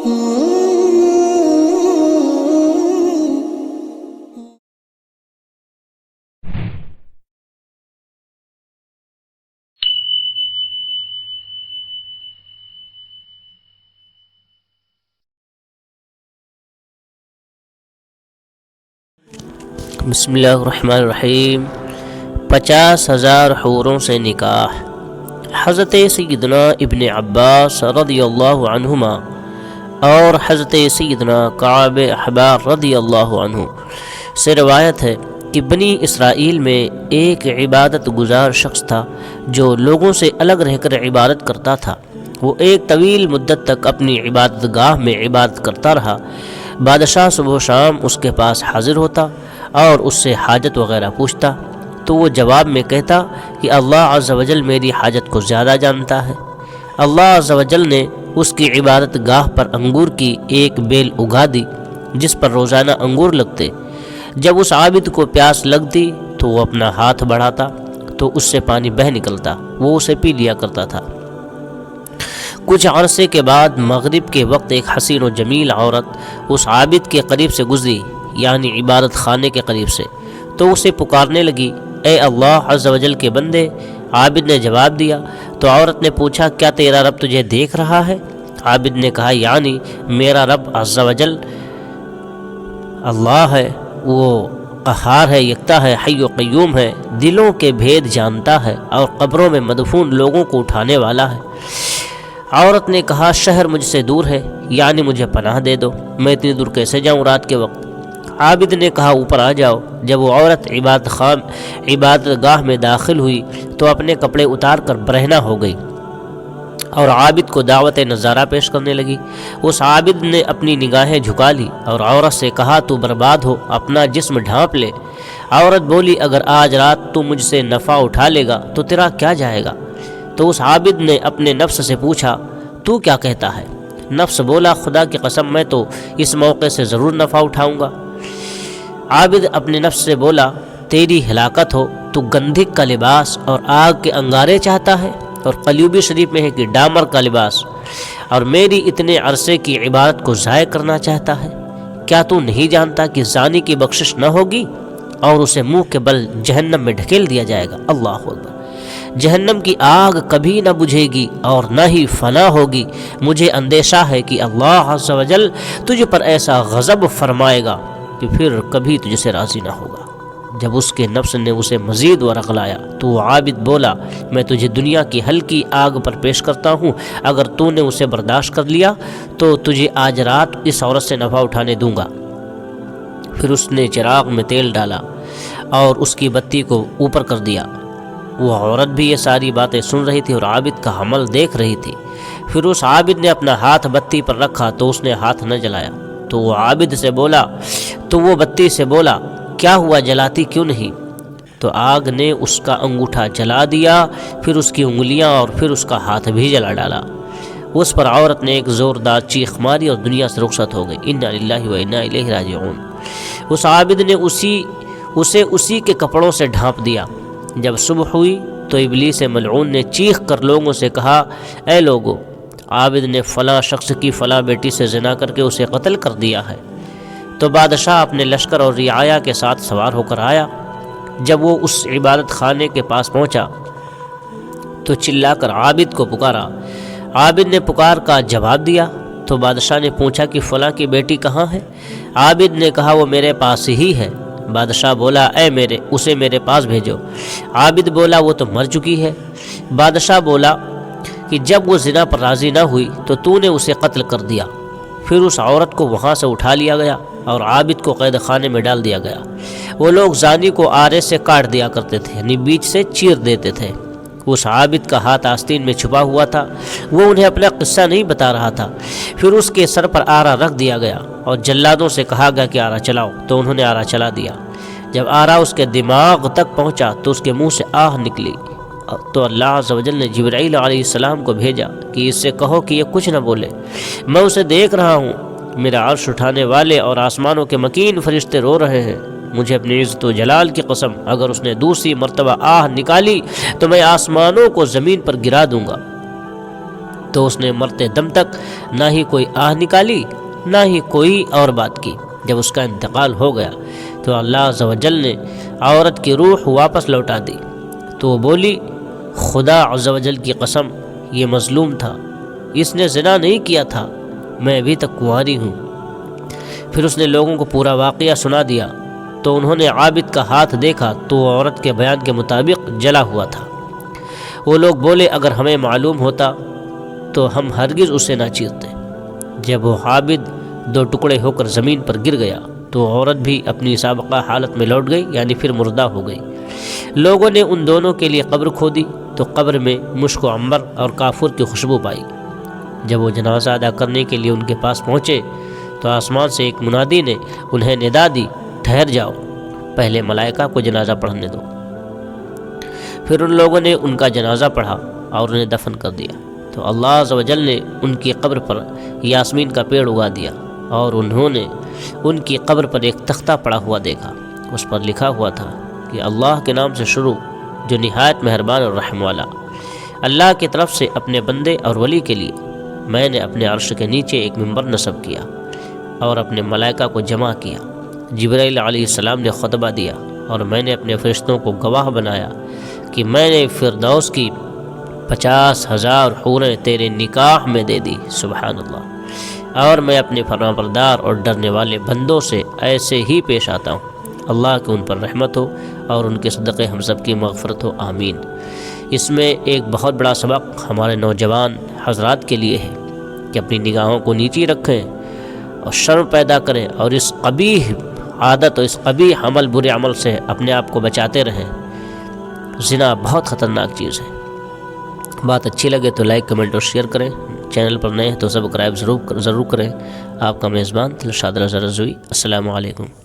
بسم اللہ الرحمن الرحیم۔ 50,000 حوروں سے نکاح۔ حضرت سیدنا ابن عباس رضی اللہ عنہما اور حضرت سیدنا کعب احبار رضی اللہ عنہ سے روایت ہے کہ بنی اسرائیل میں ایک عبادت گزار شخص تھا جو لوگوں سے الگ رہ کر عبادت کرتا تھا۔ وہ ایک طویل مدت تک اپنی عبادت گاہ میں عبادت کرتا رہا۔ بادشاہ صبح و شام اس کے پاس حاضر ہوتا اور اس سے حاجت وغیرہ پوچھتا تو وہ جواب میں کہتا کہ اللہ عز و جل میری حاجت کو زیادہ جانتا ہے۔ اللہ عز و جل نے اس کی عبادت گاہ پر انگور کی ایک بیل اگا دی جس پر روزانہ انگور لگتے۔ جب اس عابد کو پیاس لگتی تو وہ اپنا ہاتھ بڑھاتا تو اس سے پانی بہہ نکلتا، وہ اسے پی لیا کرتا تھا۔ کچھ عرصے کے بعد مغرب کے وقت ایک حسین و جمیل عورت اس عابد کے قریب سے گزری، یعنی عبادت خانے کے قریب سے، تو اسے پکارنے لگی، اے اللہ عز و جل کے بندے۔ عابد نے جواب دیا تو عورت نے پوچھا، کیا تیرا رب تجھے دیکھ رہا ہے؟ عابد نے کہا، یعنی میرا رب عز و جل اللہ ہے، وہ قہار ہے، یکتا ہے، حی و قیوم ہے، دلوں کے بھید جانتا ہے اور قبروں میں مدفون لوگوں کو اٹھانے والا ہے۔ عورت نے کہا، شہر مجھ سے دور ہے، یعنی مجھے پناہ دے دو، میں اتنی دور کیسے جاؤں رات کے وقت؟ عابد نے کہا، اوپر آ جاؤ۔ جب وہ عورت عبادت گاہ میں داخل ہوئی تو اپنے کپڑے اتار کر برہنہ ہو گئی اور عابد کو دعوت نظارہ پیش کرنے لگی۔ اس عابد نے اپنی نگاہیں جھکا لی اور عورت سے کہا، تو برباد ہو، اپنا جسم ڈھانپ لے۔ عورت بولی، اگر آج رات تو مجھ سے نفع اٹھا لے گا تو تیرا کیا جائے گا؟ تو اس عابد نے اپنے نفس سے پوچھا، تو کیا کہتا ہے؟ نفس بولا، خدا کی قسم میں تو اس موقع سے ضرور نفع اٹھاؤں گا۔ عابد اپنے نفس سے بولا، تیری ہلاکت ہو، تو گندھک کا لباس اور آگ کے انگارے چاہتا ہے، اور قلیوبی شریف میں ہے کہ ڈامر کا لباس، اور میری اتنے عرصے کی عبادت کو ضائع کرنا چاہتا ہے۔ کیا تو نہیں جانتا کہ زانی کی بخشش نہ ہوگی اور اسے منہ کے بل جہنم میں ڈھکیل دیا جائے گا؟ اللہ اکبر۔ جہنم کی آگ کبھی نہ بجھے گی اور نہ ہی فنا ہوگی۔ مجھے اندیشہ ہے کہ اللہ عز و جل تجھ پر ایسا غضب فرمائے گا کہ پھر کبھی تجھ سے راضی نہ ہوگا۔ جب اس کے نفس نے اسے مزید ورغلایا تو وہ عابد بولا، میں تجھے دنیا کی ہلکی آگ پر پیش کرتا ہوں، اگر تو نے اسے برداشت کر لیا تو تجھے آج رات اس عورت سے نفع اٹھانے دوں گا۔ پھر اس نے چراغ میں تیل ڈالا اور اس کی بتی کو اوپر کر دیا۔ وہ عورت بھی یہ ساری باتیں سن رہی تھی اور عابد کا عمل دیکھ رہی تھی۔ پھر اس عابد نے اپنا ہاتھ بتی پر رکھا تو اس نے ہاتھ نہ جلایا، تو وہ عابد سے بولا، تو وہ بتی سے بولا، کیا ہوا، جلاتی کیوں نہیں؟ تو آگ نے اس کا انگوٹھا جلا دیا، پھر اس کی انگلیاں اور پھر اس کا ہاتھ بھی جلا ڈالا۔ اس پر عورت نے ایک زوردار چیخ ماری اور دنیا سے رخصت ہو گئی۔ انا للہ و انا الیہ راجعون۔ اس عابد نے اسے اسی کے کپڑوں سے ڈھانپ دیا۔ جب صبح ہوئی تو ابلیس ملعون نے چیخ کر لوگوں سے کہا، اے لوگو، عابد نے فلاں شخص کی فلاں بیٹی سے زنا کر کے اسے قتل کر دیا ہے۔ تو بادشاہ اپنے لشکر اور رعایا کے ساتھ سوار ہو کر آیا۔ جب وہ اس عبادت خانے کے پاس پہنچا تو چلا کر عابد کو پکارا۔ عابد نے پکار کا جواب دیا تو بادشاہ نے پوچھا کہ فلاں کی بیٹی کہاں ہے؟ عابد نے کہا، وہ میرے پاس ہی ہے۔ بادشاہ بولا، اسے میرے پاس بھیجو۔ عابد بولا، وہ تو مر چکی ہے۔ بادشاہ بولا کہ جب وہ زنا پر راضی نہ ہوئی تو نے اسے قتل کر دیا۔ پھر اس عورت کو وہاں سے اٹھا لیا گیا اور عابد کو قید خانے میں ڈال دیا گیا۔ وہ لوگ زانی کو آرے سے کاٹ دیا کرتے تھے، یعنی بیچ سے چیر دیتے تھے۔ اس عابد کا ہاتھ آستین میں چھپا ہوا تھا، وہ انہیں اپنا قصہ نہیں بتا رہا تھا۔ پھر اس کے سر پر آرا رکھ دیا گیا اور جلادوں سے کہا گیا کہ آرا چلاؤ، تو انہوں نے آرا چلا دیا۔ جب آرا اس کے دماغ تک پہنچا تو اس کے منہ سے آہ نکلی، تو اللہ عز و جل نے جبرائیل علیہ السلام کو بھیجا کہ اس سے کہو کہ یہ کچھ نہ بولے، میں اسے دیکھ رہا ہوں، میرا عرش اٹھانے والے اور آسمانوں کے مکین فرشتے رو رہے ہیں۔ مجھے اپنی عزت و جلال کی قسم، اگر اس نے دوسری مرتبہ آہ نکالی تو میں آسمانوں کو زمین پر گرا دوں گا۔ تو اس نے مرتے دم تک نہ ہی کوئی آہ نکالی نہ ہی کوئی اور بات کی۔ جب اس کا انتقال ہو گیا تو اللہ عز و جل نے عورت کی روح واپس لوٹا دی، تو وہ بولی خدا عز و جل کی قسم، یہ مظلوم تھا، اس نے زنا نہیں کیا تھا، میں ابھی تک کنواری ہوں۔ پھر اس نے لوگوں کو پورا واقعہ سنا دیا تو انہوں نے عابد کا ہاتھ دیکھا تو وہ عورت کے بیان کے مطابق جلا ہوا تھا۔ وہ لوگ بولے اگر ہمیں معلوم ہوتا تو ہم ہرگز اسے نہ چیرتے۔ جب وہ عابد 2 ٹکڑے ہو کر زمین پر گر گیا تو عورت بھی اپنی سابقہ حالت میں لوٹ گئی، یعنی پھر مردہ ہو گئی۔ لوگوں نے ان دونوں کے لیے قبر کھودی تو قبر میں مشک و عنبر اور کافور کی خوشبو پائی۔ جب وہ جنازہ ادا کرنے کے لیے ان کے پاس پہنچے تو آسمان سے ایک منادی نے انہیں ندا دی، ٹھہر جاؤ، پہلے ملائکہ کو جنازہ پڑھنے دو۔ پھر ان لوگوں نے ان کا جنازہ پڑھا اور انہیں دفن کر دیا تو اللہ عز و جل نے ان کی قبر پر یاسمین کا پیڑ اگا دیا، اور انہوں نے ان کی قبر پر ایک تختہ پڑا ہوا دیکھا۔ اس پر لکھا ہوا تھا کہ اللہ کے نام سے شروع، جو نہایت مہربان اور رحم والا۔ اللہ کی طرف سے اپنے بندے اور ولی کے لیے میں نے اپنے عرش کے نیچے ایک منبر نصب کیا اور اپنے ملائکہ کو جمع کیا۔ جبرائیل علیہ السلام نے خطبہ دیا اور میں نے اپنے فرشتوں کو گواہ بنایا کہ میں نے فردوس کی 50,000 حوریں تیرے نکاح میں دے دی، سبحان اللہ، اور میں اپنے فرمانبردار اور ڈرنے والے بندوں سے ایسے ہی پیش آتا ہوں۔ اللہ کی ان پر رحمت ہو اور ان کے صدقے ہم سب کی مغفرت ہو، آمین۔ اس میں ایک بہت بڑا سبق ہمارے نوجوان حضرات کے لیے ہے کہ اپنی نگاہوں کو نیچی رکھیں اور شرم پیدا کریں اور اس قبیح عادت اور اس قبیح عمل، برے عمل سے اپنے آپ کو بچاتے رہیں۔ زنا بہت خطرناک چیز ہے۔ بات اچھی لگے تو لائک، کمنٹ اور شیئر کریں۔ چینل پر نئے ہیں تو سبسکرائب ضرور کریں۔ آپ کا میزبان دلشاد رضا رضوی، السلام علیکم۔